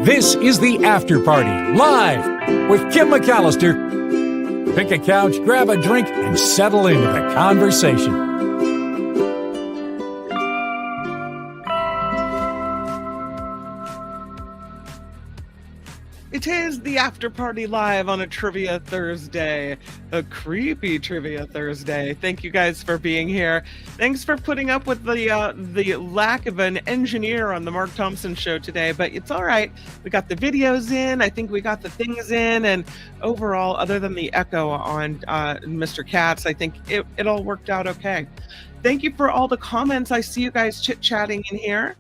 This is the After Party, live with Kim McAllister. Pick a couch, grab a drink, and settle into the conversation. It is the After Party live on a Trivia Thursday, a creepy Trivia Thursday. Thank you guys for being here. Thanks for putting up with the lack of an engineer on the Mark Thompson show today, but it's all right. We got the videos in. I think we got the things in, and overall, other than the echo on Mr. Katz, I think it all worked out okay. Thank you for all the comments. I see you guys chit-chatting in here.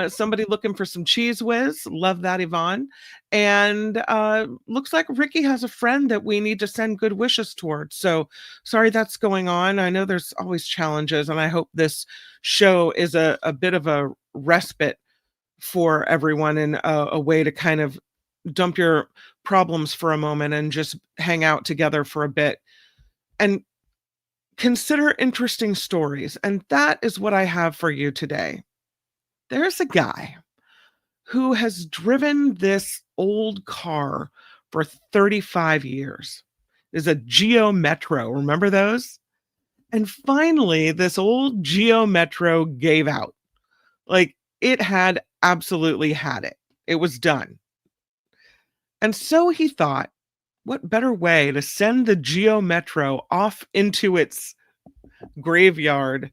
Somebody looking for some Cheese Whiz. Love that, Yvonne. And looks like Ricky has a friend that we need to send good wishes towards. So sorry that's going on. I know there's always challenges, and I hope this show is a bit of a respite for everyone and a way to kind of dump your problems for a moment and just hang out together for a bit and consider interesting stories. And that is what I have for you today. There's a guy who has driven this old car for 35 years. It's a Geo Metro. Remember those? And finally, this old Geo Metro gave out. Like, it had absolutely had it. It was done. And so he thought, what better way to send the Geo Metro off into its graveyard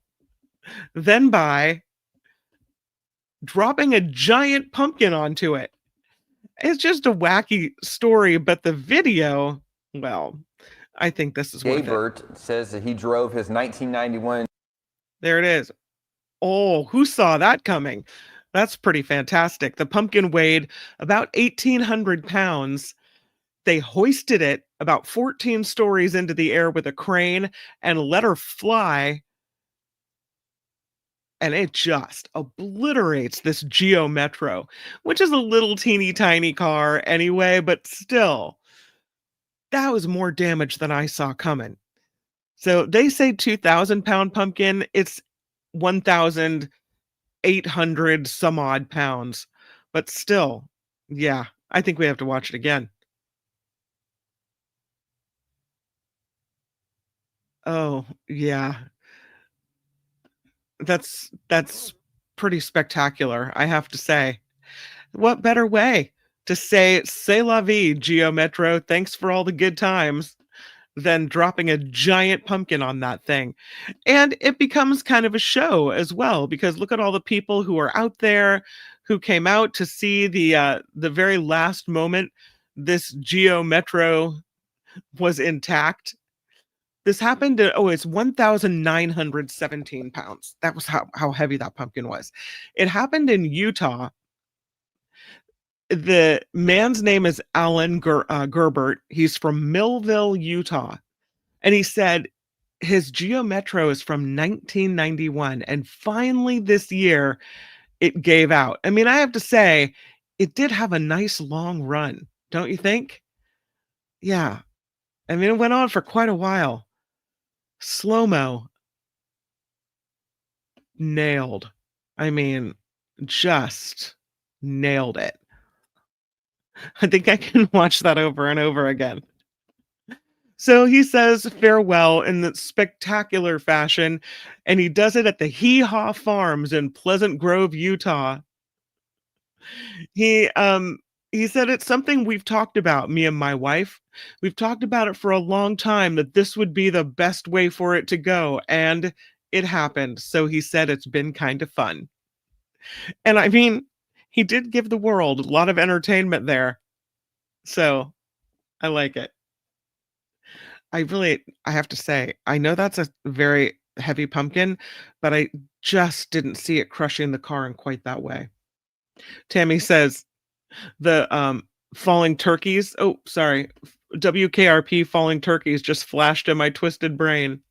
than by dropping a giant pumpkin onto it. It's just a wacky story, but the video, well, I think this is worth it. Says that he drove his 1991. There it is. Oh, who saw that coming? That's pretty fantastic. The pumpkin weighed about 1,800 pounds. They hoisted it about 14 stories into the air with a crane and let her fly. And it just obliterates this Geo Metro, which is a little teeny tiny car anyway, but still, that was more damage than I saw coming. So they say 2,000-pound pumpkin, it's 1,800 some odd pounds, but still, yeah, I think we have to watch it again. Oh, yeah. That's pretty spectacular, I have to say. What better way to say "C'est la vie, Geo Metro, thanks for all the good times," than dropping a giant pumpkin on that thing? And it becomes kind of a show as well, because look at all the people who are out there who came out to see the very last moment this Geo Metro was intact. This happened to, it's 1,917 pounds. That was how heavy that pumpkin was. It happened in Utah. The man's name is Alan Gerbert. He's from Millville, Utah. And he said his Geo Metro is from 1991. And finally this year, it gave out. I mean, I have to say, it did have a nice long run, don't you think? Yeah. I mean, it went on for quite a while. Slow-mo. Nailed. I mean, just nailed it. I think I can watch that over and over again. So he says farewell in the spectacular fashion, and he does it at the Hee Haw Farms in Pleasant Grove, Utah. He said it's something we've talked about, me and my wife. We've talked about it for a long time, that this would be the best way for it to go, and it happened. So he said it's been kind of fun. And I mean, he did give the world a lot of entertainment there. So I like it. I have to say, I know that's a very heavy pumpkin, but I just didn't see it crushing the car in quite that way. Tammy says the falling turkeys. Oh, sorry. WKRP falling turkeys just flashed in my twisted brain.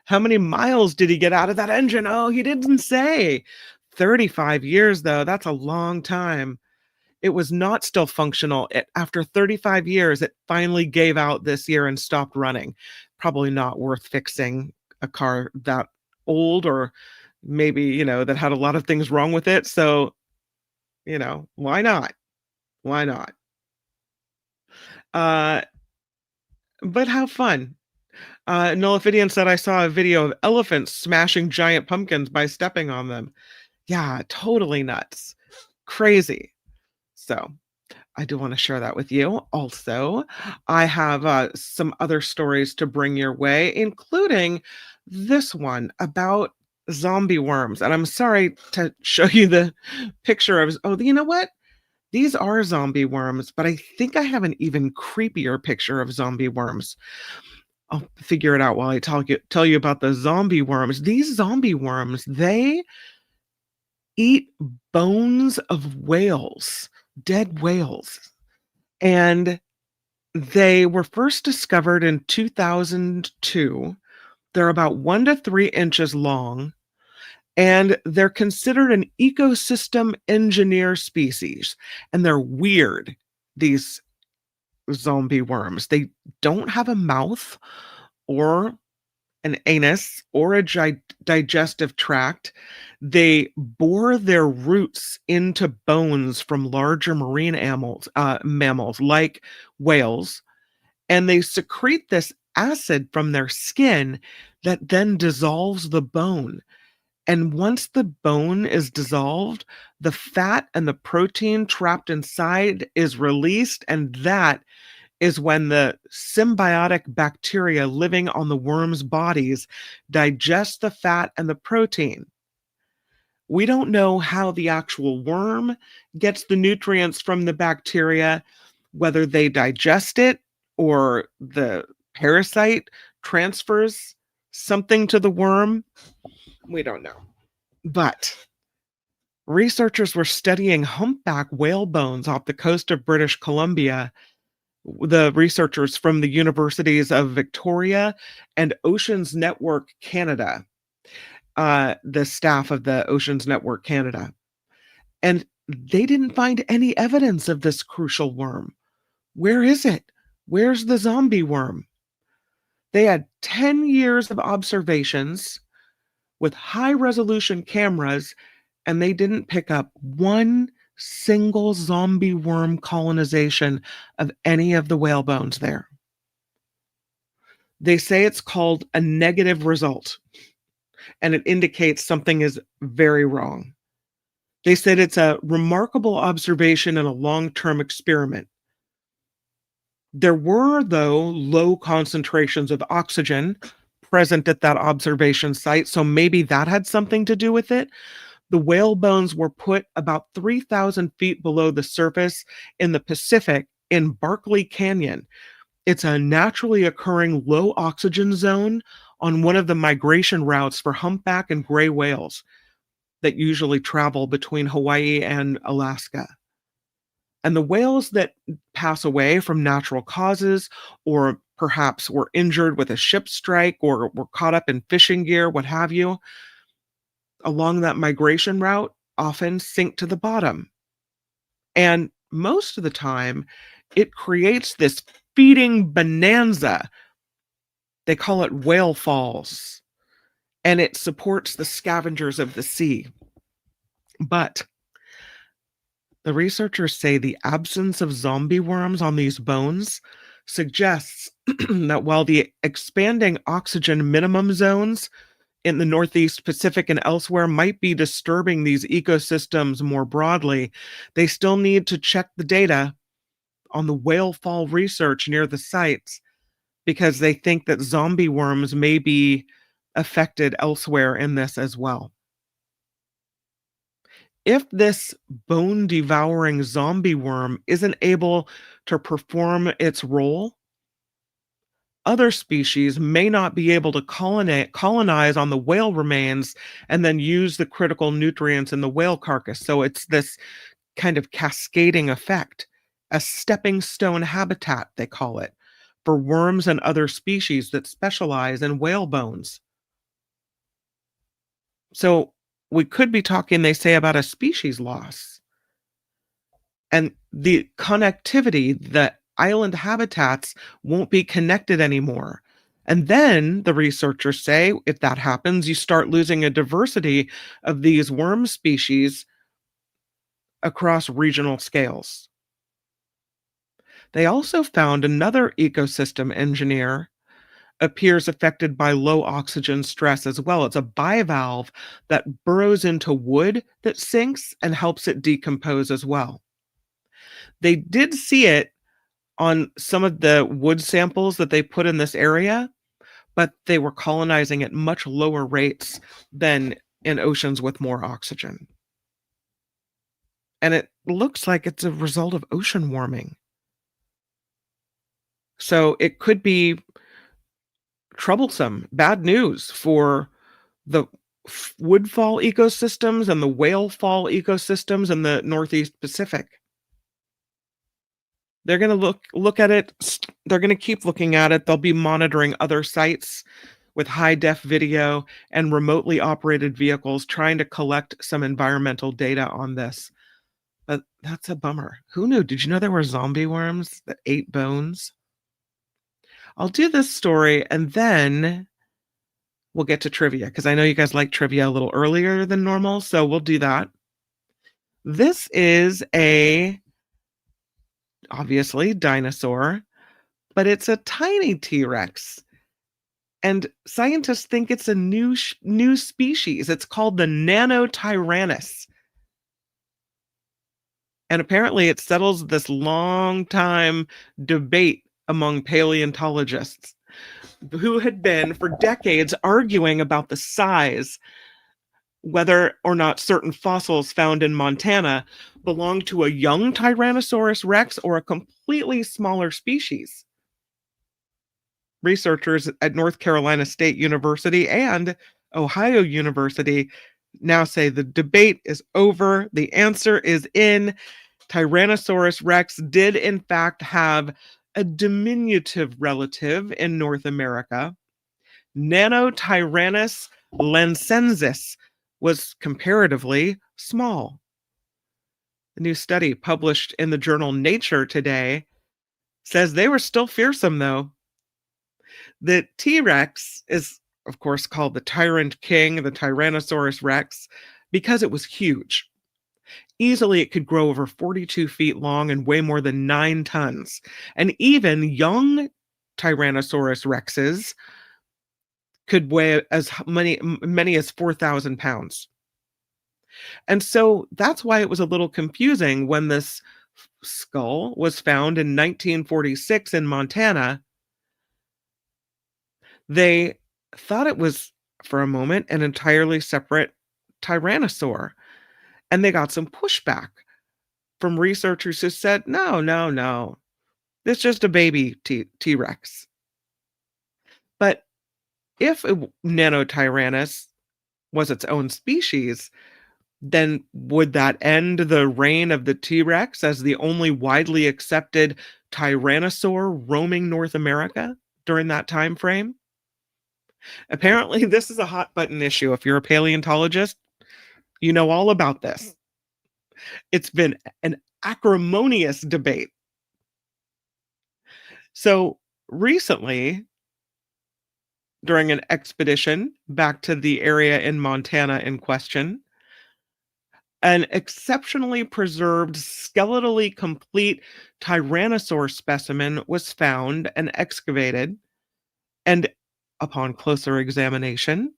How many miles did he get out of that engine? Oh, he didn't say. 35 years, though. That's a long time. It was not still functional. After 35 years, it finally gave out this year and stopped running. Probably not worth fixing a car that old, or maybe, that had a lot of things wrong with it. So, why not? Why not? Uh, but how fun. Nullifidian said, I saw a video of elephants smashing giant pumpkins by stepping on them. Yeah, totally nuts. Crazy. So I do want to share that with you. Also, I have some other stories to bring your way, including this one about zombie worms. And I'm sorry to show you the picture of, oh, you know what? These are zombie worms, but I think I have an even creepier picture of zombie worms. I'll figure it out while I tell you about the zombie worms. These zombie worms, they eat bones of whales, dead whales. And they were first discovered in 2002. They're about 1 to 3 inches long, and they're considered an ecosystem engineer species. And they're weird, these zombie worms. They don't have a mouth or an anus or a digestive tract. They bore their roots into bones from larger marine mammals like whales, and they secrete this acid from their skin that then dissolves the bone. And once the bone is dissolved, the fat and the protein trapped inside is released, and that is when the symbiotic bacteria living on the worm's bodies digest the fat and the protein. We don't know how the actual worm gets the nutrients from the bacteria, whether they digest it or the parasite transfers something to the worm. We don't know. But researchers were studying humpback whale bones off the coast of British Columbia. The researchers from the universities of Victoria and Oceans Network Canada, the staff of the Oceans Network Canada. And they didn't find any evidence of this crucial worm. Where is it? Where's the zombie worm? They had 10 years of observations with high resolution cameras, and they didn't pick up one single zombie worm colonization of any of the whale bones there. They say it's called a negative result, and it indicates something is very wrong. They said it's a remarkable observation in a long-term experiment. There were, though, low concentrations of oxygen present at that observation site, so maybe that had something to do with it. The whale bones were put about 3,000 feet below the surface in the Pacific in Barkley Canyon. It's a naturally occurring low oxygen zone on one of the migration routes for humpback and gray whales that usually travel between Hawaii and Alaska. And the whales that pass away from natural causes, or perhaps were injured with a ship strike, or were caught up in fishing gear, what have you, along that migration route often sink to the bottom. And most of the time, it creates this feeding bonanza. They call it whale falls, and it supports the scavengers of the sea. But the researchers say the absence of zombie worms on these bones suggests that while the expanding oxygen minimum zones in the Northeast Pacific and elsewhere might be disturbing these ecosystems more broadly, they still need to check the data on the whale fall research near the sites, because they think that zombie worms may be affected elsewhere in this as well. If this bone devouring zombie worm isn't able to perform its role, other species may not be able to colonize on the whale remains and then use the critical nutrients in the whale carcass. So it's this kind of cascading effect, a stepping stone habitat, they call it, for worms and other species that specialize in whale bones. So we could be talking, they say, about a species loss. And the connectivity, the island habitats won't be connected anymore. And then the researchers say, if that happens, you start losing a diversity of these worm species across regional scales. They also found another ecosystem engineer appears affected by low oxygen stress as well. It's a bivalve that burrows into wood that sinks and helps it decompose as well. They did see it on some of the wood samples that they put in this area, but they were colonizing at much lower rates than in oceans with more oxygen. And it looks like it's a result of ocean warming. So it could be troublesome, bad news for the woodfall ecosystems and the whale fall ecosystems in the Northeast Pacific. They're going to look at it. They're going to keep looking at it. They'll be monitoring other sites with high def video and remotely operated vehicles trying to collect some environmental data on this. But that's a bummer. Who knew? Did you know there were zombie worms that ate bones? I'll do this story and then we'll get to trivia because I know you guys like trivia a little earlier than normal. So we'll do that. This is obviously dinosaur, but it's a tiny T-Rex. And scientists think it's a new species. It's called the Nanotyrannus. And apparently it settles this long time debate among paleontologists who had been for decades arguing about the size, whether or not certain fossils found in Montana belong to a young Tyrannosaurus rex or a completely smaller species. Researchers at North Carolina State University and Ohio University now say the debate is over. The answer is in. Tyrannosaurus rex did, in fact, have a diminutive relative in North America. Nanotyrannus lancensis was comparatively small. A new study published in the journal Nature today says they were still fearsome, though. The T-Rex is, of course, called the Tyrant King, the Tyrannosaurus Rex, because it was huge. Easily, it could grow over 42 feet long and weigh more than 9 tons. And even young Tyrannosaurus Rexes could weigh as many as 4,000 pounds. And so that's why it was a little confusing when this skull was found in 1946 in Montana. They thought it was, for a moment, an entirely separate tyrannosaur. And they got some pushback from researchers who said, no. It's just a baby T-Rex. But if a Nanotyrannus was its own species, then would that end the reign of the T-Rex as the only widely accepted tyrannosaur roaming North America during that time frame? Apparently, this is a hot button issue. If you're a paleontologist, you know all about this. It's been an acrimonious debate. So recently, during an expedition back to the area in Montana in question, an exceptionally preserved, skeletally complete tyrannosaur specimen was found and excavated. And upon closer examination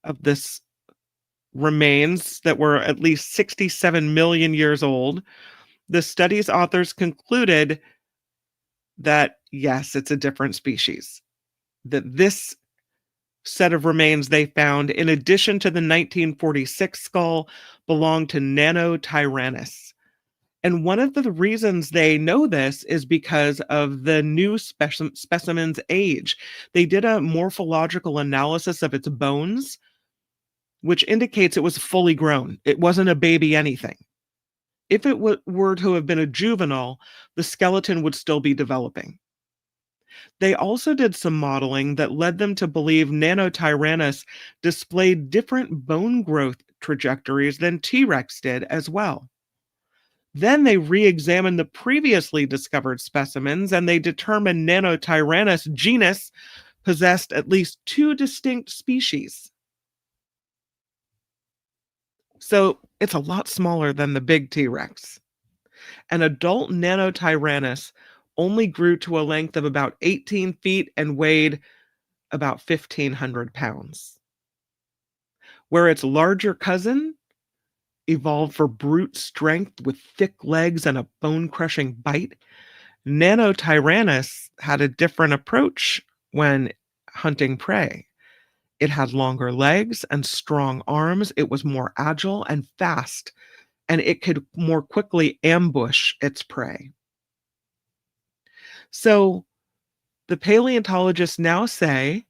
of this remains that were at least 67 million years old, the study's authors concluded that, yes, it's a different species. That this set of remains they found, in addition to the 1946 skull, belonged to Nanotyrannus. And one of the reasons they know this is because of the new specimen's age. They did a morphological analysis of its bones, which indicates it was fully grown. It wasn't a baby anything. If it were to have been a juvenile, the skeleton would still be developing. They also did some modeling that led them to believe Nanotyrannus displayed different bone growth trajectories than T-Rex did as well. Then they re-examined the previously discovered specimens and they determined Nanotyrannus genus possessed at least 2 distinct species. So it's a lot smaller than the big T-Rex. An adult Nanotyrannus only grew to a length of about 18 feet and weighed about 1,500 pounds, where its larger cousin evolved for brute strength with thick legs and a bone-crushing bite. Nanotyrannus had a different approach when hunting prey. It had longer legs and strong arms. It was more agile and fast, and it could more quickly ambush its prey. So the paleontologists now say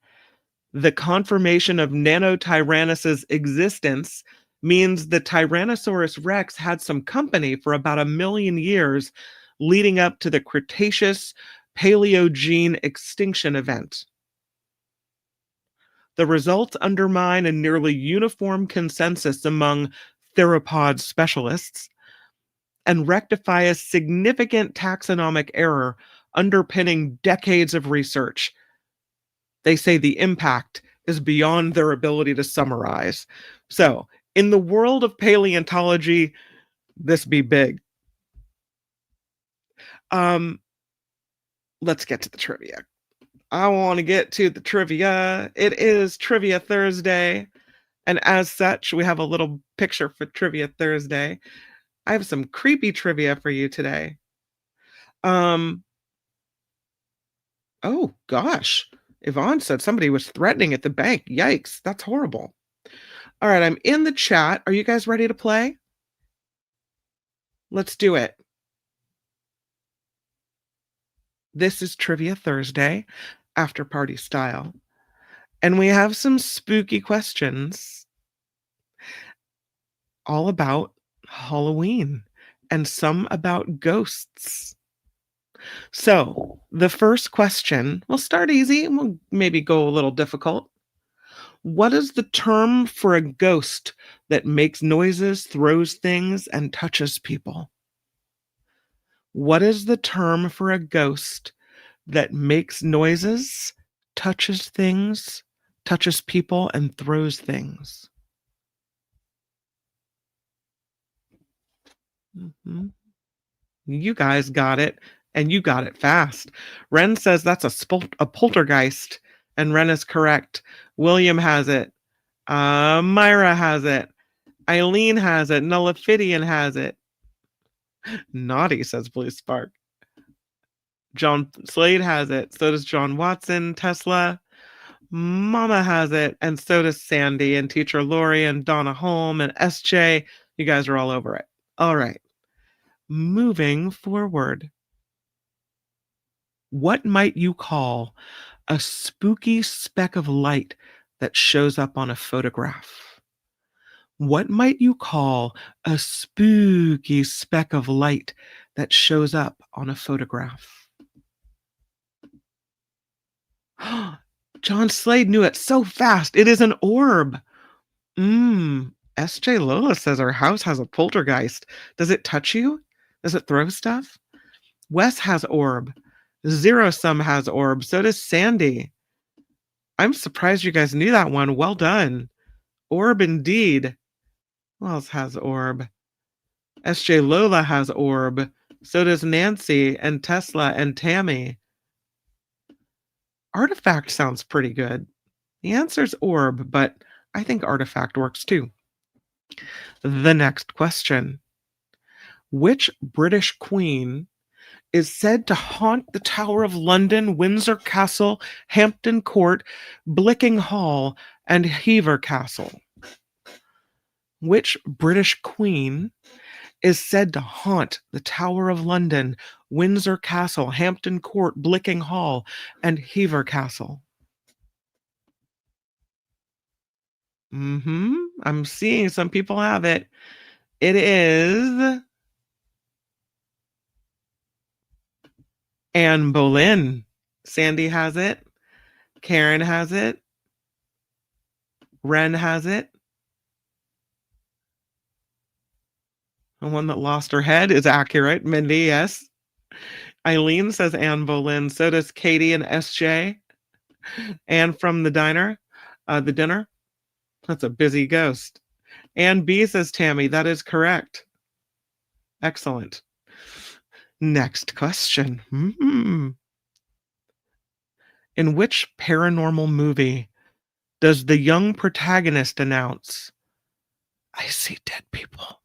the confirmation of Nanotyrannus's existence means the Tyrannosaurus rex had some company for about 1 million years leading up to the Cretaceous Paleogene extinction event. The results undermine a nearly uniform consensus among theropod specialists and rectify a significant taxonomic error underpinning decades of research. They say the impact is beyond their ability to summarize. So, in the world of paleontology, this be big. Let's get to the trivia. I want to get to the trivia. It is Trivia Thursday, and as such, we have a little picture for Trivia Thursday. I have some creepy trivia for you today. Oh gosh. Yvonne said somebody was threatening at the bank. Yikes, that's horrible. All right, I'm in the chat. Are you guys ready to play? Let's do it. This is Trivia Thursday, after party style. And we have some spooky questions all about Halloween and some about ghosts. So, the first question, we'll start easy and we'll maybe go a little difficult. What is the term for a ghost that makes noises, throws things, and touches people? What is the term for a ghost that makes noises, touches things, touches people, and throws things? Mhm. You guys got it, and you got it fast. Ren says that's a poltergeist, and Ren is correct. William has it. Myra has it. Eileen has it. Nullifidian has it. Naughty, says Blue Spark. John Slade has it. So does John Watson. Tesla. Mama has it. And so does Sandy and Teacher Lori and Donna Holm and SJ. You guys are all over it. All right. Moving forward. What might you call a spooky speck of light that shows up on a photograph? What might you call a spooky speck of light that shows up on a photograph? John Slade knew it so fast. It is an orb. SJ Lola says our house has a poltergeist. Does it touch you? Does it throw stuff? Wes has orb. Zero Sum has orb. So does Sandy. I'm surprised you guys knew that one. Well done. Orb indeed. Who else has orb? SJ Lola has orb. So does Nancy and Tesla and Tammy. Artifact sounds pretty good. The answer's orb, but I think artifact works too. The next question. Which British queen is said to haunt the Tower of London, Windsor Castle, Hampton Court, Blicking Hall, and Hever Castle? Which British queen is said to haunt the Tower of London, Windsor Castle, Hampton Court, Blicking Hall, and Hever Castle? I'm seeing some people have it. It is Anne Boleyn. Sandy has it. Karen has it. Ren has it. The one that lost her head is accurate. Mindy, yes. Eileen says Anne Boleyn. So does Katie and SJ. Anne from the dinner. The dinner. That's a busy ghost. Anne B says Tammy. That is correct. Excellent. Next question. In which paranormal movie does the young protagonist announce, I see dead people?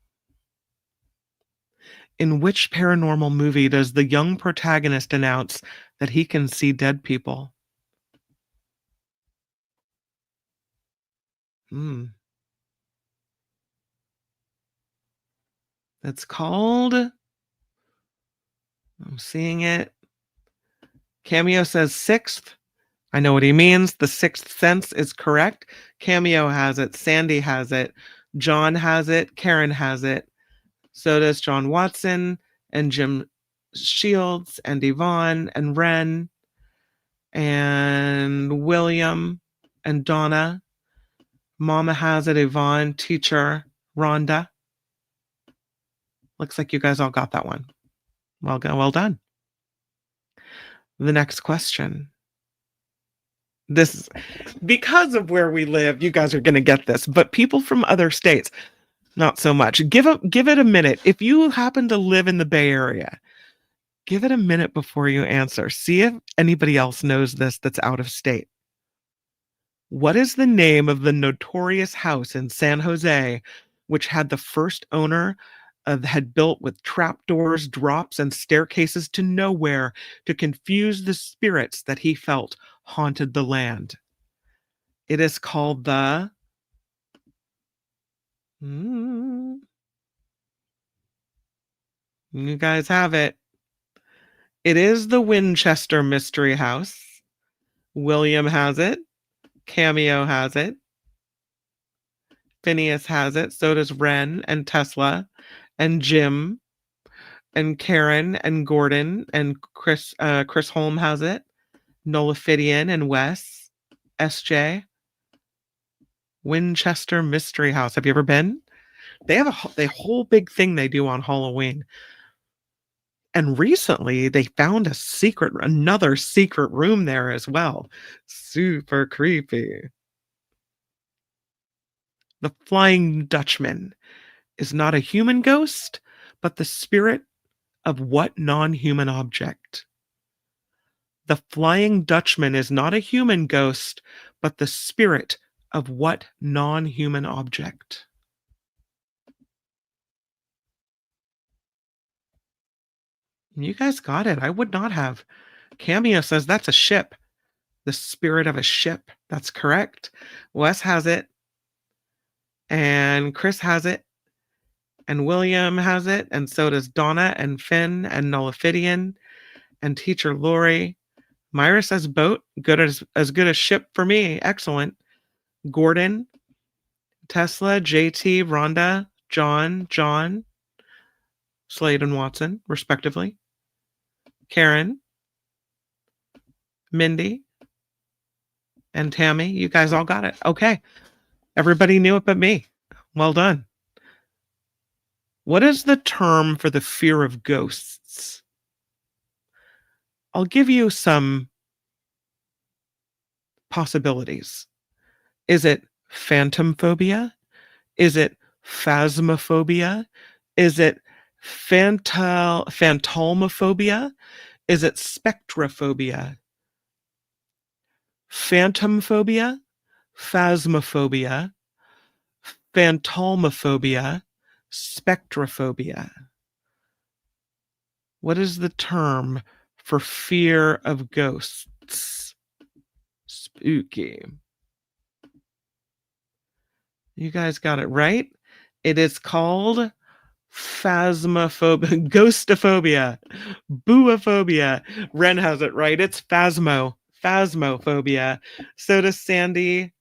In which paranormal movie does the young protagonist announce that he can see dead people? Hmm. It's called, I'm seeing it. Cameo says Sixth. I know what he means. The Sixth Sense is correct. Cameo has it. Sandy has it. John has it. Karen has it. So does John Watson and Jim Shields and Yvonne and Ren and William and Donna. Mama has it. Yvonne, teacher, Rhonda. Looks like you guys all got that one. Well done. The next question. This is because of where we live, you guys are going to get this, but people from other states, not so much. Give it a minute. If you happen to live in the Bay Area, give it a minute before you answer. See if anybody else knows this that's out of state. What is the name of the notorious house in San Jose, which had the first owner had built with trapdoors, drops, and staircases to nowhere to confuse the spirits that he felt haunted the land? It is called the... You guys have it. It is the Winchester Mystery House. William has it. Cameo has it. Phineas has it. So does Ren and Tesla and Jim and Karen and Gordon and Chris. Chris Holm has it. Nolaphidian and Wes. SJ. Winchester Mystery House. Have you ever been? They have a whole big thing they do on Halloween. And recently they found another secret room there as well. Super creepy. The Flying Dutchman is not a human ghost, but the spirit of what non-human object? The Flying Dutchman is not a human ghost, but the spirit of what non-human object? You guys got it. I would not have. Cameo says that's a ship. The spirit of a ship. That's correct. Wes has it. And Chris has it. And William has it. And so does Donna and Finn and Nolaphidian and teacher Lori. Myra says boat. Good as good as ship for me. Excellent. Gordon, Tesla, JT, Rhonda, John, Slade and Watson, respectively. Karen, Mindy, and Tammy. You guys all got it. Okay. Everybody knew it but me. Well done. What is the term for the fear of ghosts? I'll give you some possibilities. Is it phantom phobia? Is it phasmophobia? Is it phantalmophobia? Is it spectrophobia? Phantom phobia, phasmophobia, phantalmophobia, spectrophobia. What is the term for fear of ghosts? Spooky. You guys got it right. It is called phasmophobia, ghostophobia, booaphobia. Ren has it right. It's phasmophobia. So does Sandy.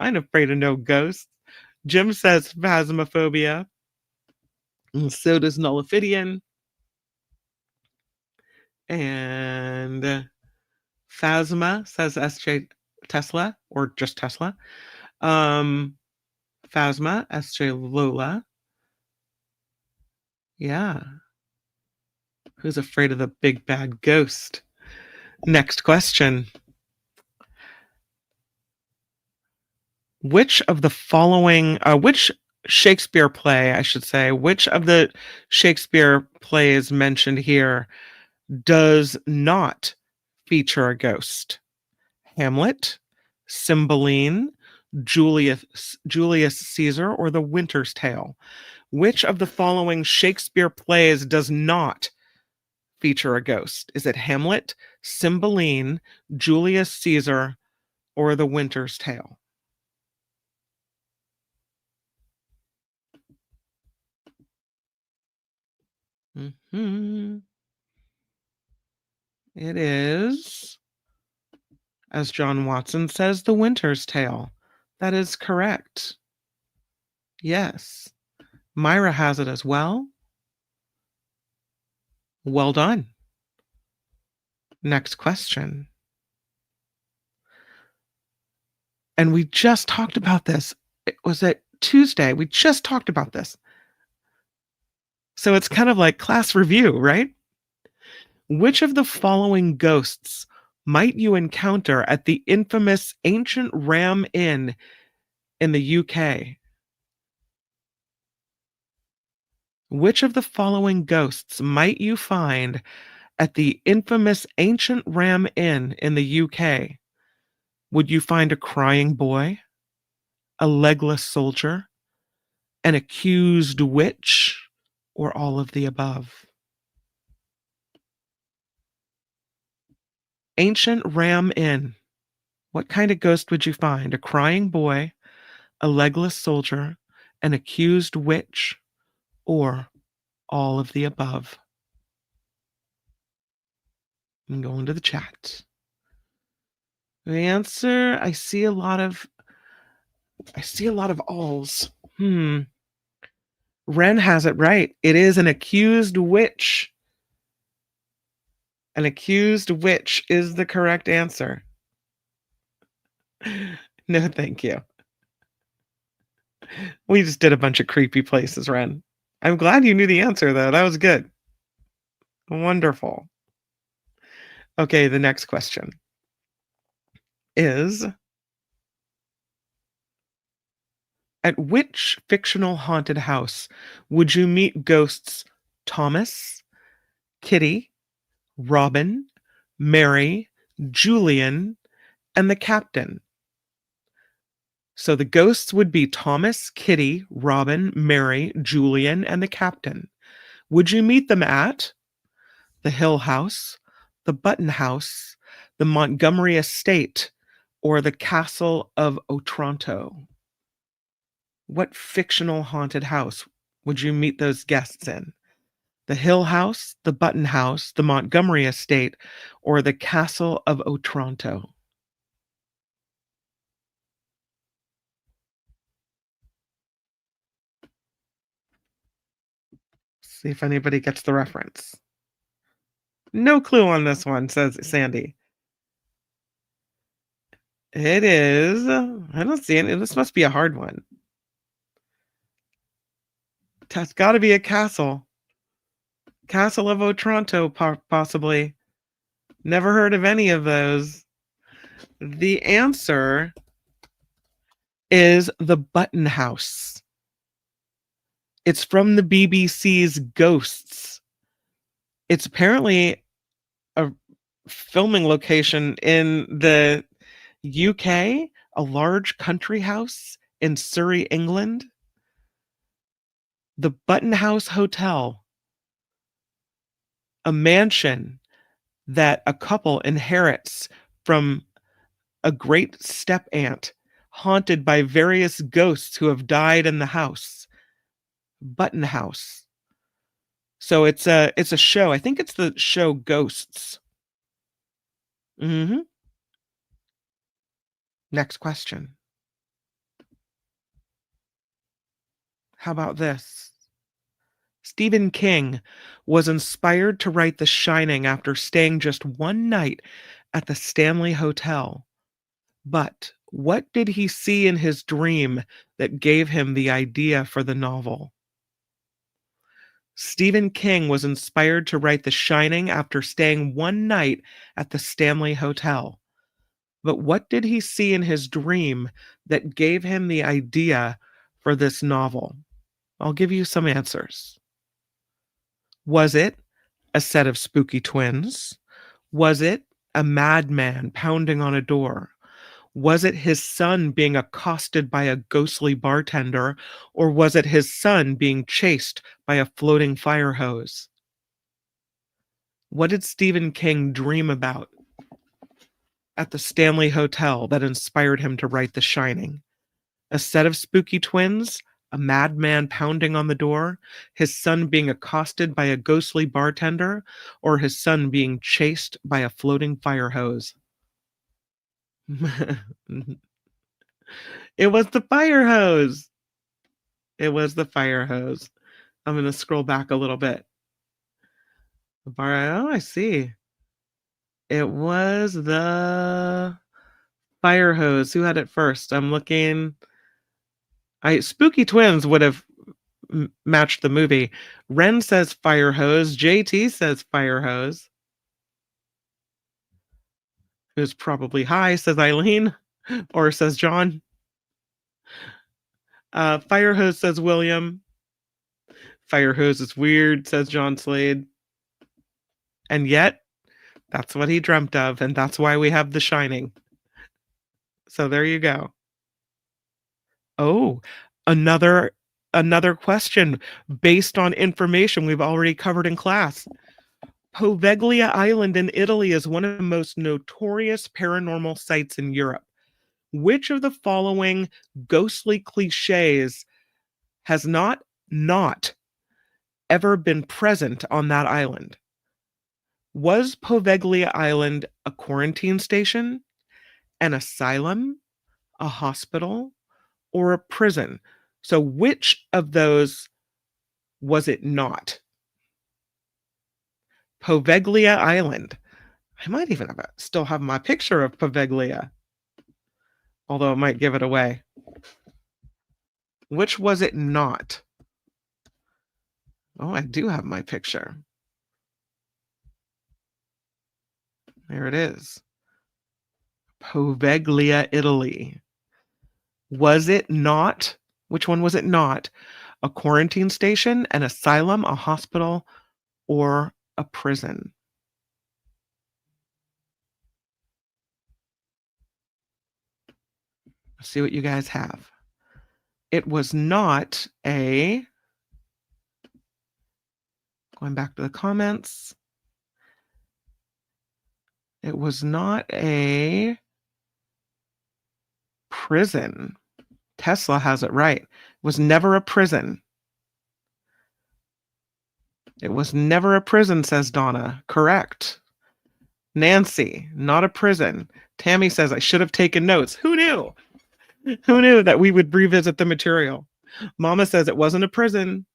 I'm afraid of no ghosts. Jim says phasmophobia. And so does Nolaphidian. And Phasma says SJ Tesla, or just Tesla. Phasma, SJ Lola. Yeah. Who's afraid of the big bad ghost? Next question. Which of the following, which Shakespeare play, I should say, which of the Shakespeare plays mentioned here does not feature a ghost? Hamlet, Cymbeline, Julius Caesar, or The Winter's Tale? Which of the following Shakespeare plays does not feature a ghost? Is it Hamlet, Cymbeline, Julius Caesar, or The Winter's Tale? Mhm. It is, as John Watson says, The Winter's Tale. That is correct. Yes. Myra has it as well. Well done. Next question. And we just talked about this. Was it Tuesday? We just talked about this. So it's kind of like class review, right? Which of the following ghosts might you encounter at the infamous Ancient Ram Inn in the UK? Which of the following ghosts might you find at the infamous Ancient Ram Inn in the UK? Would you find a crying boy, a legless soldier, an accused witch, or all of the above? Ancient Ram Inn. What kind of ghost would you find? A crying boy, a legless soldier, an accused witch, or all of the above? I'm going to the chat. The answer, I see a lot of alls. Ren has it right. It is an accused witch. An accused witch is the correct answer. No, thank you. We just did a bunch of creepy places, Ren. I'm glad you knew the answer, though. That was good. Wonderful. Okay, the next question is, at which fictional haunted house would you meet ghosts Thomas, Kitty, Robin, Mary, Julian, and the captain? So the ghosts would be Thomas, Kitty, Robin, Mary, Julian, and the captain. Would you meet them at the Hill House, the Button House, the Montgomery Estate, or the Castle of Otranto? What fictional haunted house would you meet those guests in? The Hill House, the Button House, the Montgomery Estate, or the Castle of Otranto? See if anybody gets the reference. No clue on this one, says Sandy. It is. I don't see any. This must be a hard one. That's got to be a castle. Castle of Otranto, possibly. Never heard of any of those. The answer is the Button House. It's from the BBC's Ghosts. It's apparently a filming location in the UK, a large country house in Surrey, England. The Button House Hotel, a mansion that a couple inherits from a great step aunt, haunted by various ghosts who have died in the house. Button House. So it's a show. I think it's the show Ghosts. Next question. How about this? Stephen King was inspired to write The Shining after staying just one night at the Stanley Hotel. But what did he see in his dream that gave him the idea for the novel? Stephen King was inspired to write The Shining after staying one night at the Stanley Hotel. But what did he see in his dream that gave him the idea for this novel? I'll give you some answers. Was it a set of spooky twins? Was it a madman pounding on a door? Was it his son being accosted by a ghostly bartender? Or was it his son being chased by a floating fire hose? What did Stephen King dream about at the Stanley Hotel that inspired him to write The Shining? A set of spooky twins? A madman pounding on the door? His son being accosted by a ghostly bartender? Or his son being chased by a floating fire hose? It was the fire hose. It was the fire hose. I'm going to scroll back a little bit. Oh, I see. It was the fire hose. Who had it first? I'm looking. Spooky Twins would have matched the movie. Ren says fire hose. JT says fire hose. Who's probably high, says Eileen. Or says John. Fire hose, says William. Fire hose is weird, says John Slade. And yet, that's what he dreamt of, and that's why we have The Shining. So there you go. Oh, another question based on information we've already covered in class. Poveglia Island in Italy is one of the most notorious paranormal sites in Europe. Which of the following ghostly cliches has not ever been present on that island? Was Poveglia Island a quarantine station, an asylum, a hospital, or a prison? So which of those was it not? Poveglia Island. I might even still have my picture of Poveglia, although it might give it away. Which was it not? Oh, I do have my picture. There it is. Poveglia, Italy. Was it not? Which one was it not? A quarantine station, an asylum, a hospital, or a prison? Let's see what you guys have. It was not a... Going back to the comments. It was not a prison. Tesla has it right. It was never a prison. It was never a prison, says Donna. Correct. Nancy, not a prison. Tammy says, I should have taken notes. Who knew? Who knew that we would revisit the material? Mama says it wasn't a prison.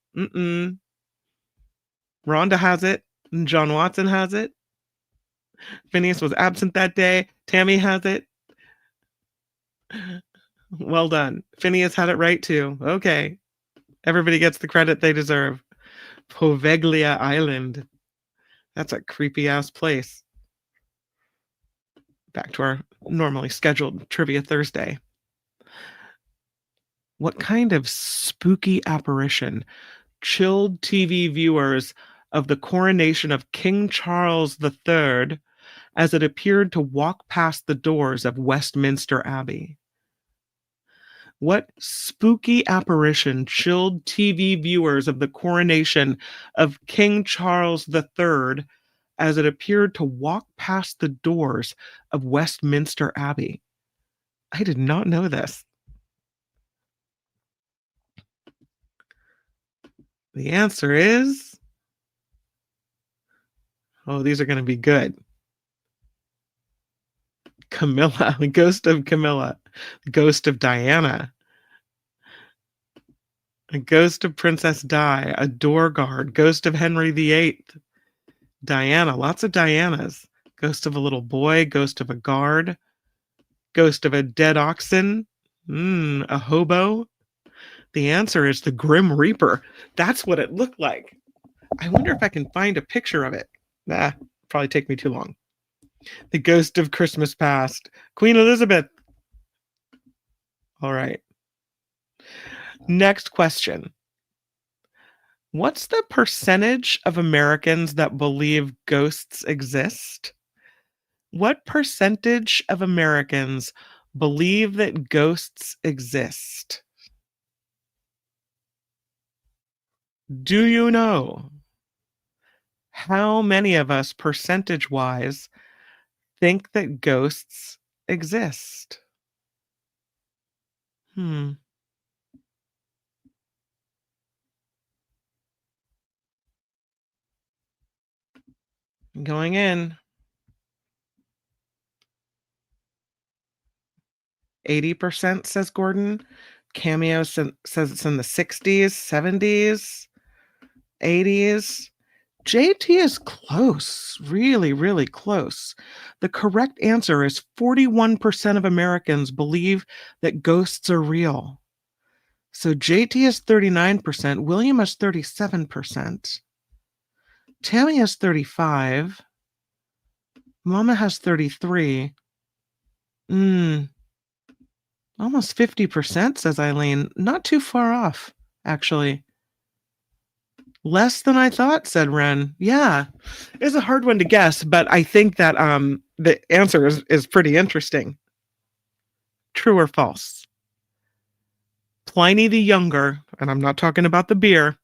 Rhonda has it. John Watson has it. Phineas was absent that day. Tammy has it. Well done. Phineas had it right too. Okay. Everybody gets the credit they deserve. Poveglia Island. That's a creepy ass place. Back to our normally scheduled Trivia Thursday. What kind of spooky apparition chilled TV viewers of the coronation of King Charles III as it appeared to walk past the doors of Westminster Abbey? What spooky apparition chilled TV viewers of the coronation of King Charles III as it appeared to walk past the doors of Westminster Abbey? I did not know this. The answer is... Oh, these are going to be good. Camilla, the ghost of Camilla, the ghost of Diana, a ghost of Princess Di, a door guard, ghost of Henry VIII, Diana, lots of Dianas, ghost of a little boy, ghost of a guard, ghost of a dead oxen, a hobo. The answer is the Grim Reaper. That's what it looked like. I wonder if I can find a picture of it. Nah, probably take me too long. The ghost of Christmas past. Queen Elizabeth. All right. Next question. What's the percentage of Americans that believe ghosts exist? What percentage of Americans believe that ghosts exist? Do you know how many of us, percentage wise, think that ghosts exist? Hmm. Going in. 80% says Gordon. Cameo says it's in the 60s, 70s, 80s. JT is close, really, really close. The correct answer is 41% of Americans believe that ghosts are real. So JT is 39%, William is 37%, Tammy has 35, Mama has 33. Almost 50%, says Eileen. Not too far off, actually. Less than I thought, said Ren. Yeah, it's a hard one to guess, but I think that the answer is pretty interesting. True or false? Pliny the Younger, and I'm not talking about the beer,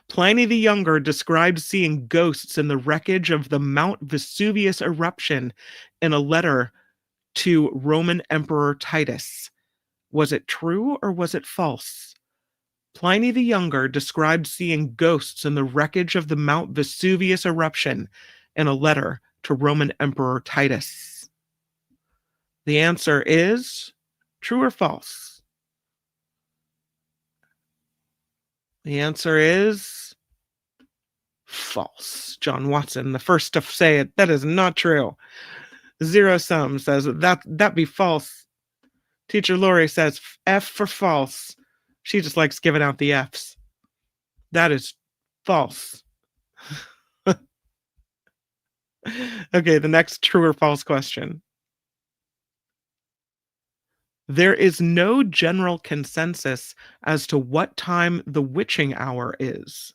Pliny the Younger described seeing ghosts in the wreckage of the Mount Vesuvius eruption in a letter to Roman Emperor Titus. Was it true or was it false? Pliny the Younger described seeing ghosts in the wreckage of the Mount Vesuvius eruption in a letter to Roman Emperor Titus. The answer is true or false? The answer is false. John Watson, the first to say it. That is not true. Zero Sum says that be false. Teacher Lori says F for false. She just likes giving out the Fs. That is false. Okay, the next true or false question. There is no general consensus as to what time the witching hour is.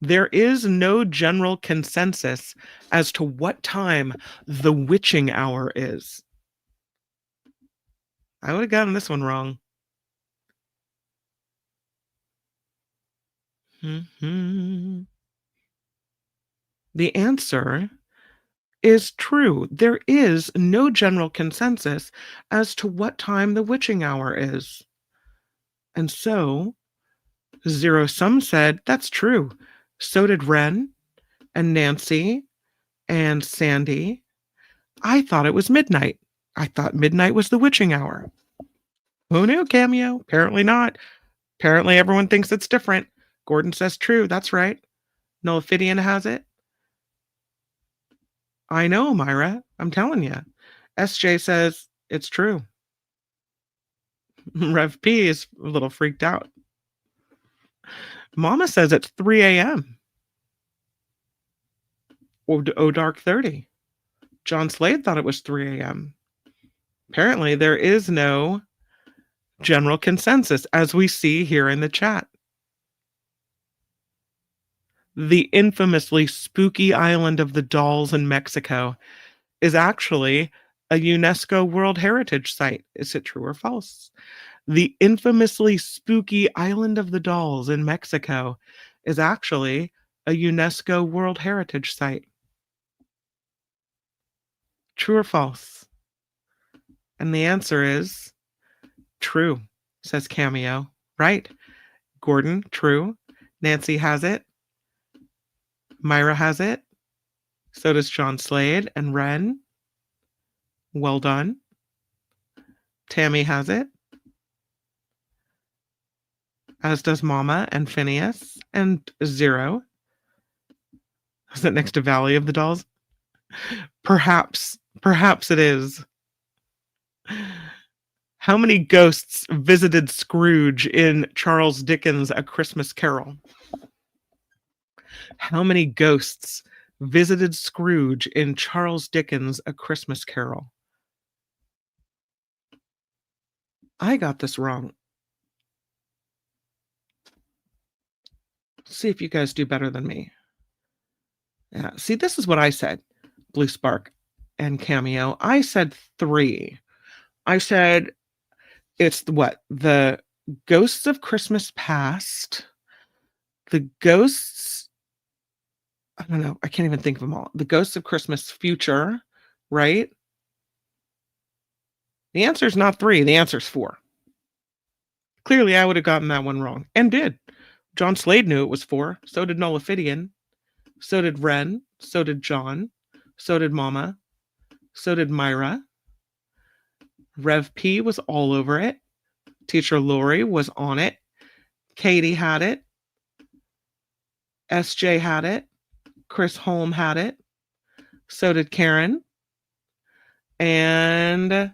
There is no general consensus as to what time the witching hour is. I would have gotten this one wrong. The answer is true. There is no general consensus as to what time the witching hour is. And so, Zero Sum said, that's true. So did Ren and Nancy and Sandy. I thought it was midnight. I thought midnight was the witching hour. Who knew, Cameo? Apparently not. Apparently everyone thinks it's different. Gordon says true. That's right. Nullifidian has it. I know, Myra. I'm telling you. SJ says it's true. Rev P is a little freaked out. Mama says it's 3 a.m. Oh, dark 30. John Slade thought it was 3 a.m. Apparently, there is no general consensus, as we see here in the chat. The infamously spooky island of the dolls in Mexico is actually a UNESCO World Heritage Site. Is it true or false? The infamously spooky island of the dolls in Mexico is actually a UNESCO World Heritage Site. True or false? And the answer is true, says Cameo. Right. Gordon, true. Nancy has it. Myra has it. So does John Slade and Ren. Well done. Tammy has it. As does Mama and Phineas and Zero. Is it next to Valley of the Dolls? Perhaps it is. How many ghosts visited Scrooge in Charles Dickens' A Christmas Carol? How many ghosts visited Scrooge in Charles Dickens' A Christmas Carol? I got this wrong. See if you guys do better than me. Yeah. See, this is what I said. Blue Spark and Cameo. I said 3. I said it's what? The Ghosts of Christmas Past, the Ghosts, I don't know, I can't even think of them all. The Ghosts of Christmas Future, right? The answer is not 3, the answer is 4. Clearly, I would have gotten that one wrong, and did. John Slade knew it was 4. So did Nola Phidian. So did Ren. So did John. So did Mama. So did Myra. Rev P was all over it. Teacher Lori was on it. Katie had it. SJ had it. Chris Holm had it. So did Karen. And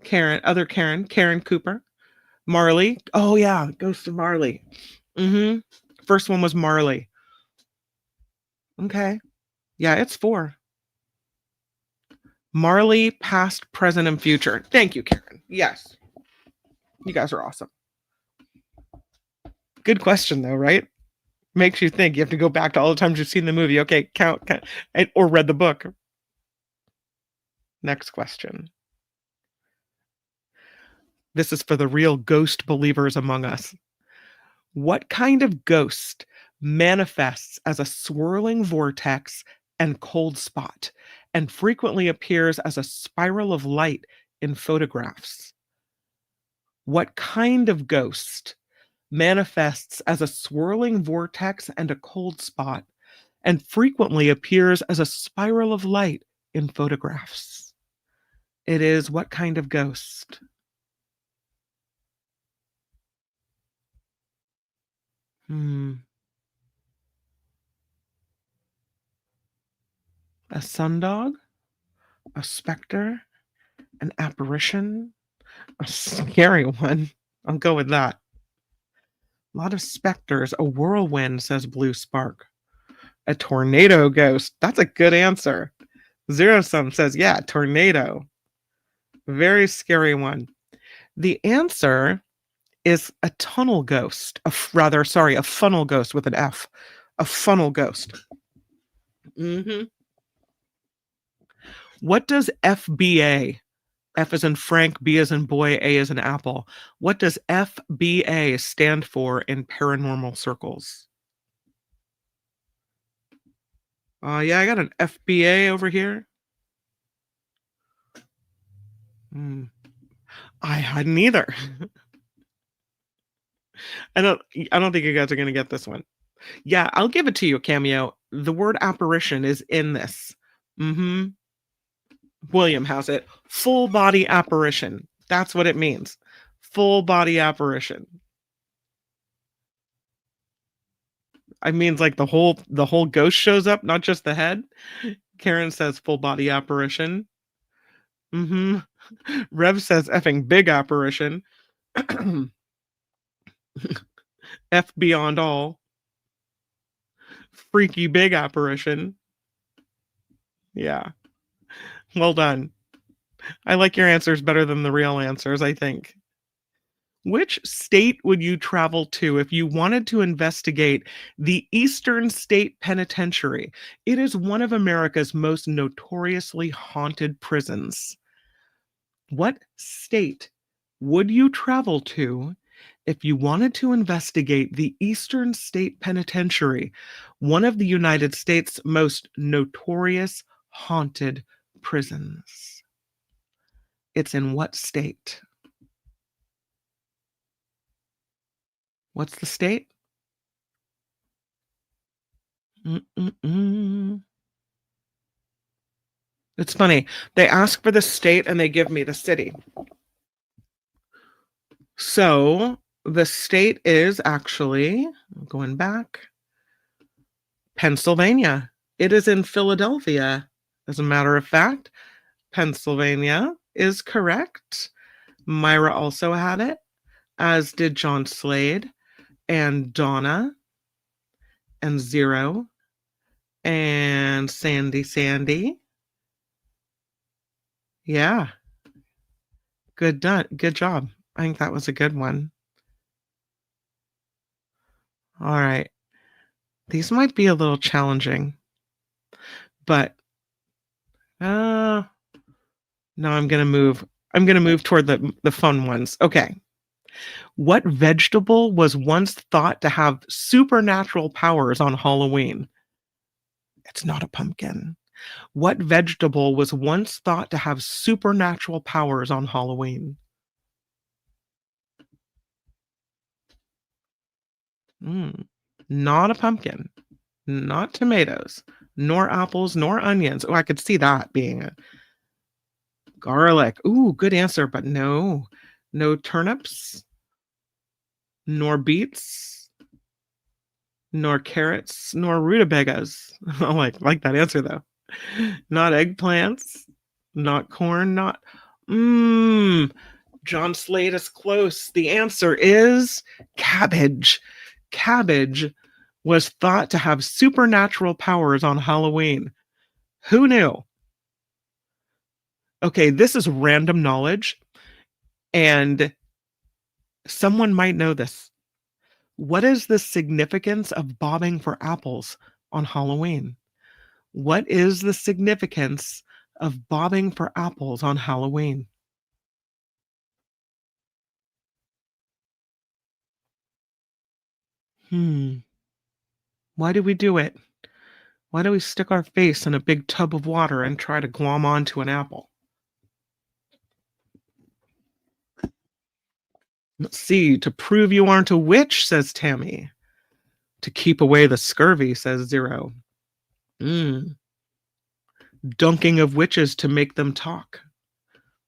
Karen Cooper. Marley. Oh, yeah. Ghost of Marley. First one was Marley. Okay. Yeah, it's 4. Marley, past, present, and future. Thank you, Karen. Yes. You guys are awesome. Good question, though, right? Makes you think. You have to go back to all the times you've seen the movie. Okay, count or read the book. Next question. This is for the real ghost believers among us. What kind of ghost manifests as a swirling vortex and cold spot and frequently appears as a spiral of light in photographs? What kind of ghost manifests as a swirling vortex and a cold spot and frequently appears as a spiral of light in photographs? It is what kind of ghost? A sundog? A specter? An apparition? A scary one. I'll go with that. A lot of specters. A whirlwind, says Blue Spark. A tornado ghost. That's a good answer. Zero Sum says, yeah, tornado. Very scary one. The answer is a tunnel ghost. A funnel ghost with an F. A funnel ghost. What does FBA? F as in Frank, B as in boy, A as in apple. What does FBA stand for in paranormal circles? Yeah, I got an FBA over here. I hadn't either. I don't think you guys are gonna get this one. Yeah, I'll give it to you, Cameo. The word apparition is in this. William has it. Full body apparition. That's what it means. Full body apparition. I mean, like the whole ghost shows up, not just the head. Karen says full body apparition. Rev says effing big apparition. F beyond all. Freaky big apparition. Yeah. Well done. I like your answers better than the real answers, I think. Which state would you travel to if you wanted to investigate the Eastern State Penitentiary? It is one of America's most notoriously haunted prisons. What state would you travel to if you wanted to investigate the Eastern State Penitentiary, one of the United States' most notorious haunted prisons? It's in what state? What's the state? It's funny. They ask for the state and they give me the city. So the state is actually, going back, Pennsylvania. It is in Philadelphia. As a matter of fact, Pennsylvania is correct. Myra also had it, as did John Slade and Donna and Zero and Sandy. Yeah. Good job. I think that was a good one. All right. These might be a little challenging, but no, I'm gonna move toward the fun ones. Okay. What vegetable was once thought to have supernatural powers on Halloween? It's not a pumpkin. What vegetable was once thought to have supernatural powers on Halloween? Mm, not a pumpkin, not tomatoes, nor apples, nor onions. Oh, I could see that being a garlic. Ooh, good answer, but no. No turnips, nor beets, nor carrots, nor rutabagas. I like that answer though. Not eggplants, not corn, not mmm. John Slade is close. The answer is cabbage. Cabbage was thought to have supernatural powers on Halloween. Who knew? Okay, this is random knowledge, and someone might know this. What is the significance of bobbing for apples on Halloween? What is the significance of bobbing for apples on Halloween? Hmm. Why do we do it? Why do we stick our face in a big tub of water and try to glom onto an apple? Let's see. To prove you aren't a witch, says Tammy. To keep away the scurvy, says Zero. Mm. Dunking of witches to make them talk.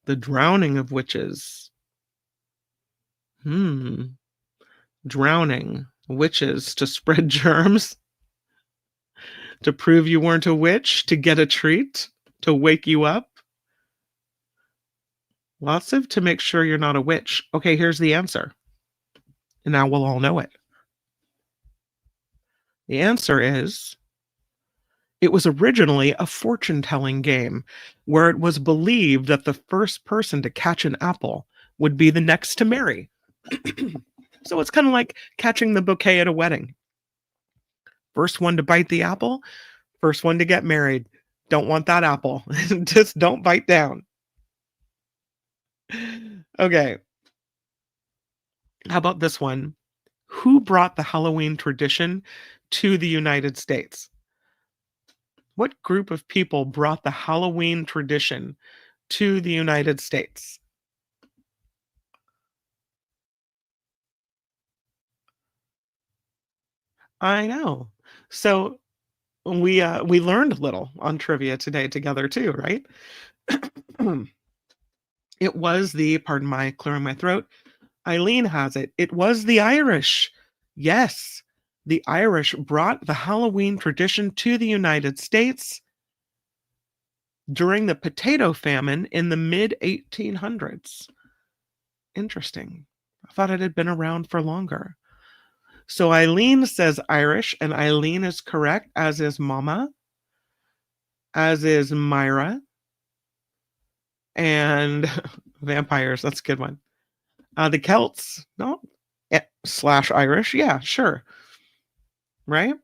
The drowning of witches. Hmm. Drowning witches to spread germs. To prove you weren't a witch, to get a treat, to wake you up. Lots of to make sure you're not a witch. Okay, here's the answer. And now we'll all know it. The answer is it was originally a fortune telling game where it was believed that the first person to catch an apple would be the next to marry. So it's kind of like catching the bouquet at a wedding. First one to bite the apple, first one to get married. Don't want that apple. Just don't bite down. Okay. How about this one? Who brought the Halloween tradition to the United States? What group of people brought the Halloween tradition to the United States? I know. So we learned a little on trivia today together too, right? It was the pardon my clearing my throat. Eileen has it. It was the Irish. Yes. The Irish brought the Halloween tradition to the United States during the potato famine in the mid 1800s. Interesting. I thought it had been around for longer. So Eileen says Irish, and Eileen is correct, as is Mama, as is Myra, and vampires. That's a good one. The Celts, no, slash Irish. Yeah, sure. Right?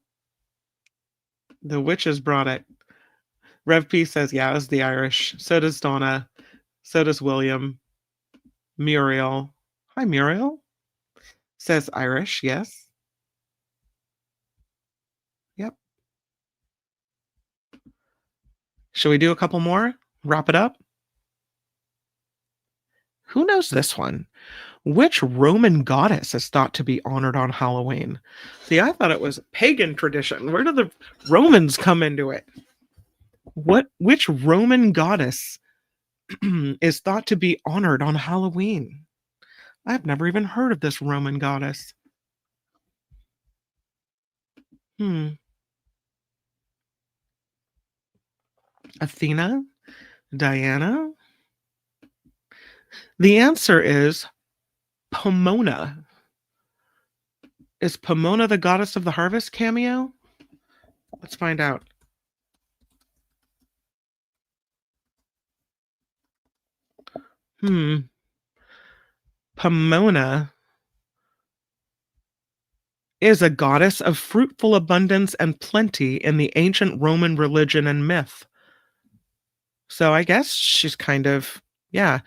The witches brought it. Rev P says, yeah, it was the Irish. So does Donna. So does William. Muriel. Hi, Muriel. Says Irish, yes. Yep. Shall we do a couple more? Wrap it up? Who knows this one? Which Roman goddess is thought to be honored on Halloween? See, I thought it was pagan tradition. Where do the Romans come into it? Which Roman goddess is thought to be honored on Halloween? I've never even heard of this Roman goddess. Athena? Diana? The answer is Pomona. Is Pomona the goddess of the harvest cameo? Let's find out. Hmm. Pomona is a goddess of fruitful abundance and plenty in the ancient Roman religion and myth. So I guess she's kind of, yeah,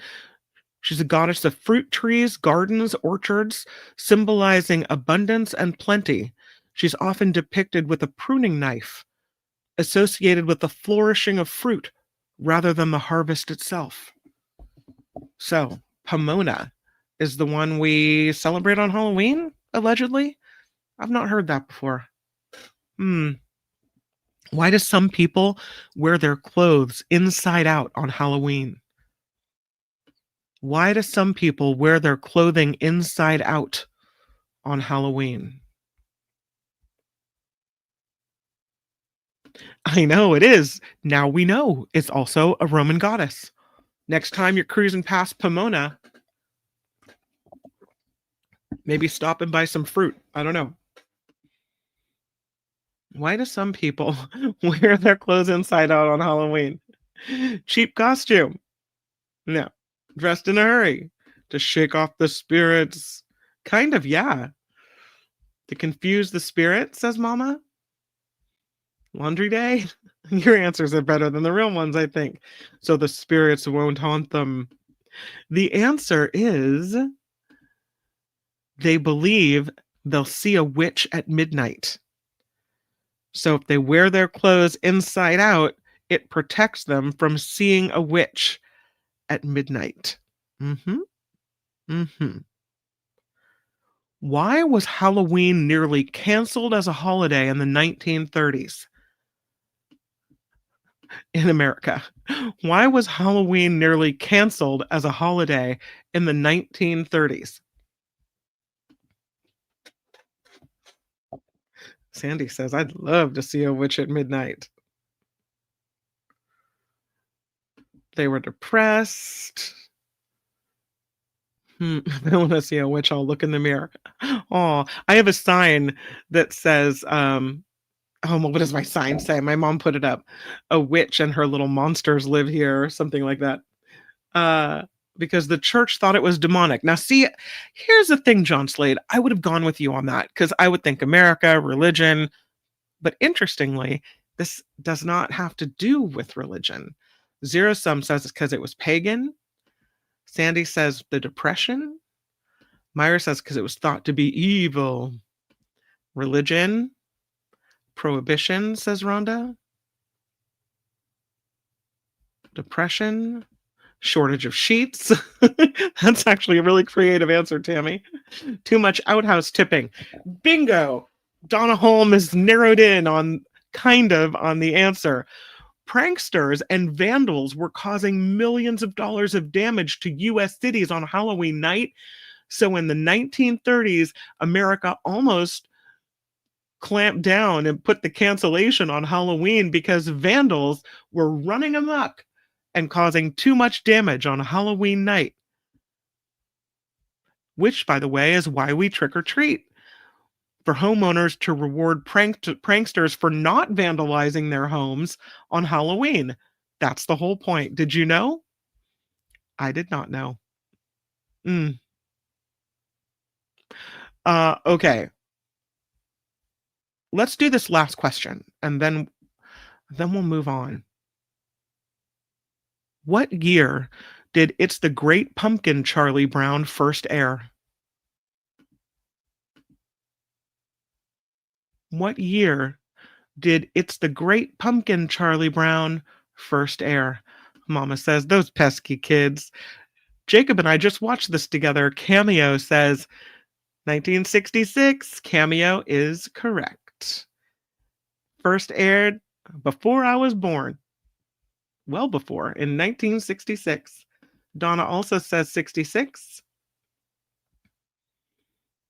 she's a goddess of fruit trees, gardens, orchards, symbolizing abundance and plenty. She's often depicted with a pruning knife, associated with the flourishing of fruit rather than the harvest itself. So, Pomona is the one we celebrate on Halloween, allegedly? I've not heard that before. Why do some people wear their clothes inside out on Halloween? Why do some people wear their clothing inside out on Halloween? I know it is. Now we know it's also a Roman goddess. Next time you're cruising past Pomona, maybe stop and buy some fruit. I don't know. Why do some people wear their clothes inside out on Halloween? Cheap costume. No. Dressed in a hurry to shake off the spirits. Kind of, yeah. To confuse the spirits, says Mama. Laundry day? Your answers are better than the real ones, I think. So the spirits won't haunt them. The answer is they believe they'll see a witch at midnight. So if they wear their clothes inside out, it protects them from seeing a witch at midnight. Why was Halloween nearly canceled as a holiday in the 1930s in America? Why was Halloween nearly canceled as a holiday in the 1930s? Sandy says, I'd love to see a witch at midnight. They were depressed. If I want to see a witch, I'll look in the mirror. Oh, I have a sign that says, what does my sign say? My mom put it up. A witch and her little monsters live here, or something like that. Because the church thought it was demonic. Now, see, here's the thing, John Slade. I would have gone with you on that because I would think America, religion. But interestingly, this does not have to do with religion. Zero Sum says it's because it was pagan. Sandy says the Depression. Myra says because it was thought to be evil. Religion. Prohibition, says Rhonda. Depression. Shortage of sheets. That's actually a really creative answer, Tammy. Too much outhouse tipping. Bingo! Donna Holm is narrowed in on the answer. Pranksters and vandals were causing millions of dollars of damage to U.S. cities on Halloween night. So in the 1930s, America almost clamped down and put the cancellation on Halloween because vandals were running amok and causing too much damage on Halloween night. Which, by the way, is why we trick or treat. For homeowners to reward pranksters for not vandalizing their homes on Halloween. That's the whole point. Did you know? I did not know. Okay. Let's do this last question, and then we'll move on. What year did It's the Great Pumpkin, Charlie Brown first air? What year did It's the Great Pumpkin, Charlie Brown first air? Mama says, those pesky kids. Jacob and I just watched this together. Cameo says 1966. Cameo is correct. First aired before I was born. Well before, in 1966. Donna also says 66.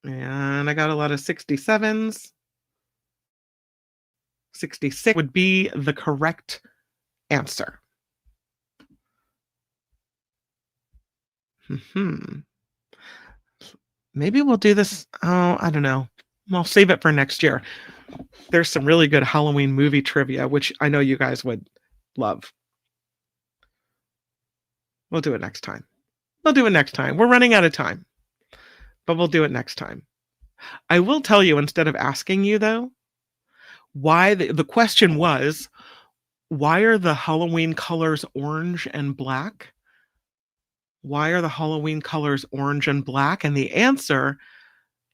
And I got a lot of 67s. 66 would be the correct answer. Maybe we'll do this. Oh, I don't know. I'll save it for next year. There's some really good Halloween movie trivia, which I know you guys would love. We'll do it next time. We're running out of time. but we'll do it next time. I will tell you, instead of asking you, though, why the question was, why are the Halloween colors orange and black? Why are the Halloween colors orange and black? And the answer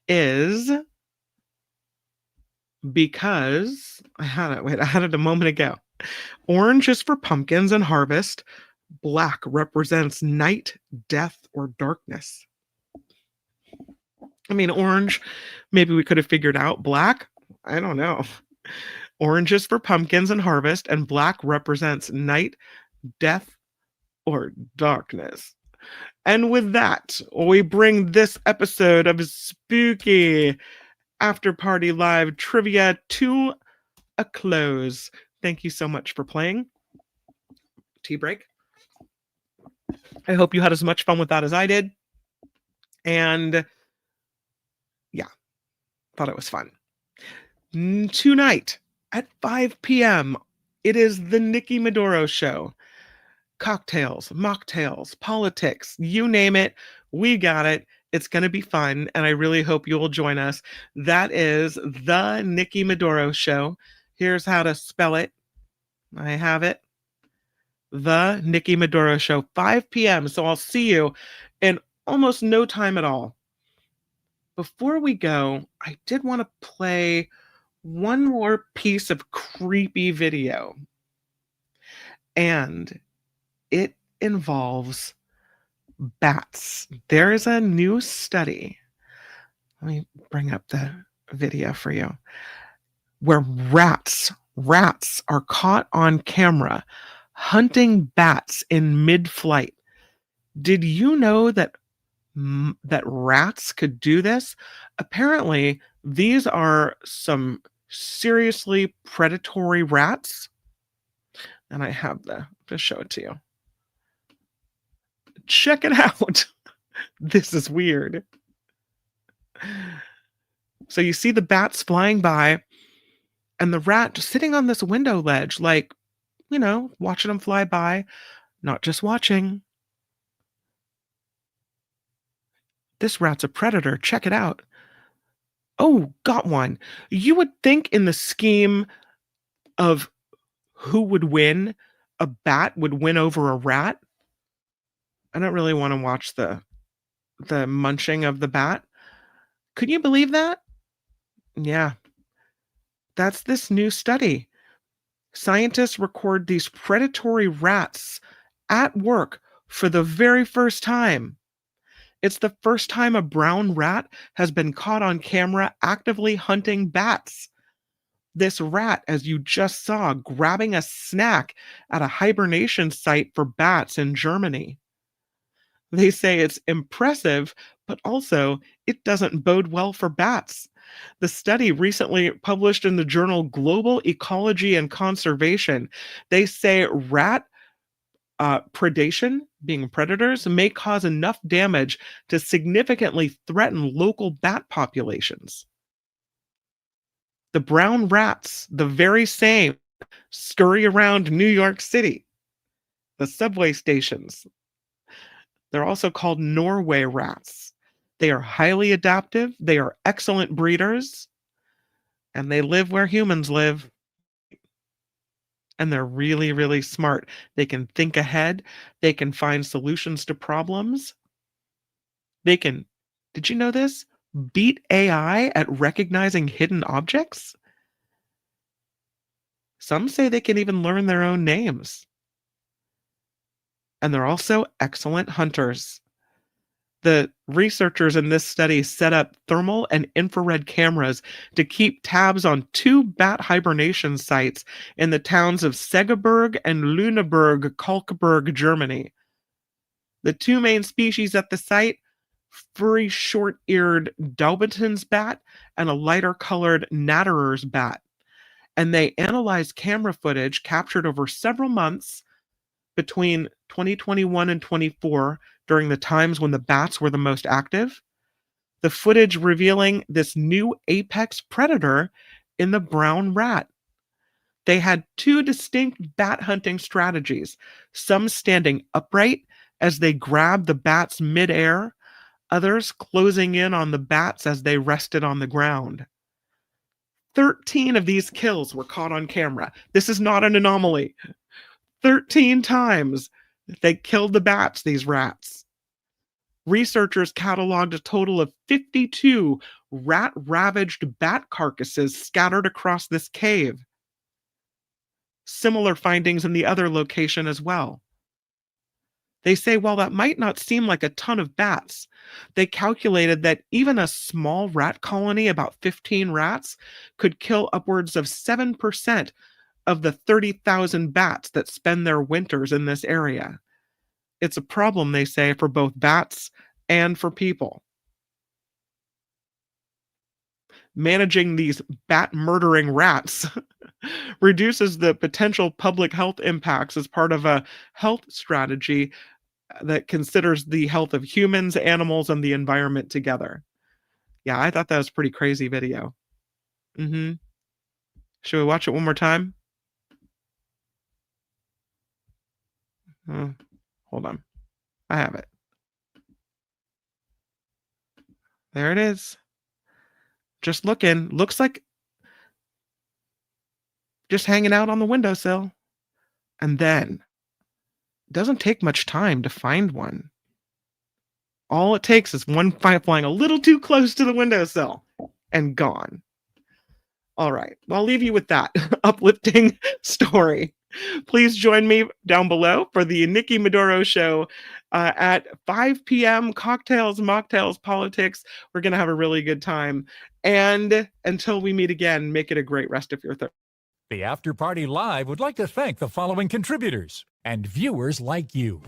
is because I had it a moment ago. Orange is for pumpkins and harvest. Black represents night, death, or darkness. I mean, orange, maybe we could have figured out. Black, I don't know. Orange is for pumpkins and harvest, and black represents night, death, or darkness. And with that, we bring this episode of Spooky After Party Live Trivia to a close. Thank you so much for playing. Tea break. I hope you had as much fun with that as I did. And yeah, thought it was fun. Tonight at 5 p.m., it is the Nikki Maduro Show. Cocktails, mocktails, politics, you name it, we got it. It's going to be fun, and I really hope you will join us. That is the Nikki Maduro Show. Here's how to spell it. I have it. The Nikki Maduro Show, 5 p.m. So I'll see you in almost no time at all. Before we go, I did want to play one more piece of creepy video. And it involves bats. There is a new study. Let me bring up the video for you. Where rats are caught on camera hunting bats in mid-flight. Did you know that rats could do this? Apparently, these are some seriously predatory rats. And I have to show it to you. Check it out. This is weird. So you see the bats flying by and the rat just sitting on this window ledge, like, watching them fly by, not just watching. This rat's a predator. Check it out. Oh, got one. You would think in the scheme of who would win, a bat would win over a rat. I don't really want to watch the munching of the bat. Could you believe that? Yeah. That's this new study. Scientists record these predatory rats at work for the very first time. It's the first time a brown rat has been caught on camera actively hunting bats. This rat, as you just saw, grabbing a snack at a hibernation site for bats in Germany. They say it's impressive, but also it doesn't bode well for bats. The study recently published in the journal Global Ecology and Conservation, they say rat predation, being predators, may cause enough damage to significantly threaten local bat populations. The brown rats, the very same, scurry around New York City, the subway stations. They're also called Norway rats. They are highly adaptive, they are excellent breeders, and they live where humans live. And they're really, really smart. They can think ahead. They can find solutions to problems. They can, did you know this? Beat AI at recognizing hidden objects? Some say they can even learn their own names. And they're also excellent hunters. The researchers in this study set up thermal and infrared cameras to keep tabs on 2 bat hibernation sites in the towns of Segeberg and Lüneburg, Kalkberg, Germany. The 2 main species at the site, furry short-eared Daubenton's bat and a lighter-colored Natterer's bat. And they analyzed camera footage captured over several months between 2021 and 24 during the times when the bats were the most active. The footage revealing this new apex predator in the brown rat. They had 2 distinct bat hunting strategies, some standing upright as they grabbed the bats midair, others closing in on the bats as they rested on the ground. 13 of these kills were caught on camera. This is not an anomaly. 13 times they killed the bats, these rats. Researchers cataloged a total of 52 rat-ravaged bat carcasses scattered across this cave. Similar findings in the other location as well. They say while that might not seem like a ton of bats, they calculated that even a small rat colony, about 15 rats, could kill upwards of 7% of the 30,000 bats that spend their winters in this area. It's a problem, they say, for both bats and for people. Managing these bat-murdering rats reduces the potential public health impacts as part of a health strategy that considers the health of humans, animals, and the environment together. Yeah, I thought that was a pretty crazy video. Should we watch it one more time? Hold on. I have it. There it is. Just looking. Looks like just hanging out on the windowsill. And then it doesn't take much time to find one. All it takes is one flying a little too close to the windowsill and gone. All right. Well, I'll leave you with that uplifting story. Please join me down below for the Nikki Maduro show at 5 p.m. Cocktails, mocktails, politics. We're going to have a really good time. And until we meet again, make it a great rest of your Thursday. The After Party Live would like to thank the following contributors and viewers like you.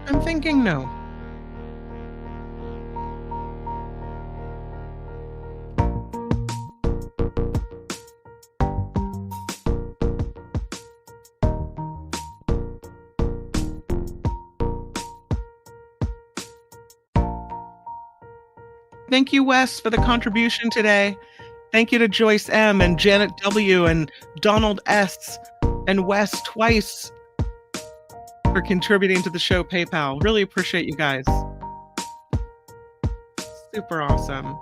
I'm thinking no. Thank you, Wes, for the contribution today. Thank you to Joyce M. and Janet W. and Donald S. and Wes twice. for contributing to the show PayPal. Really appreciate you guys. Super awesome.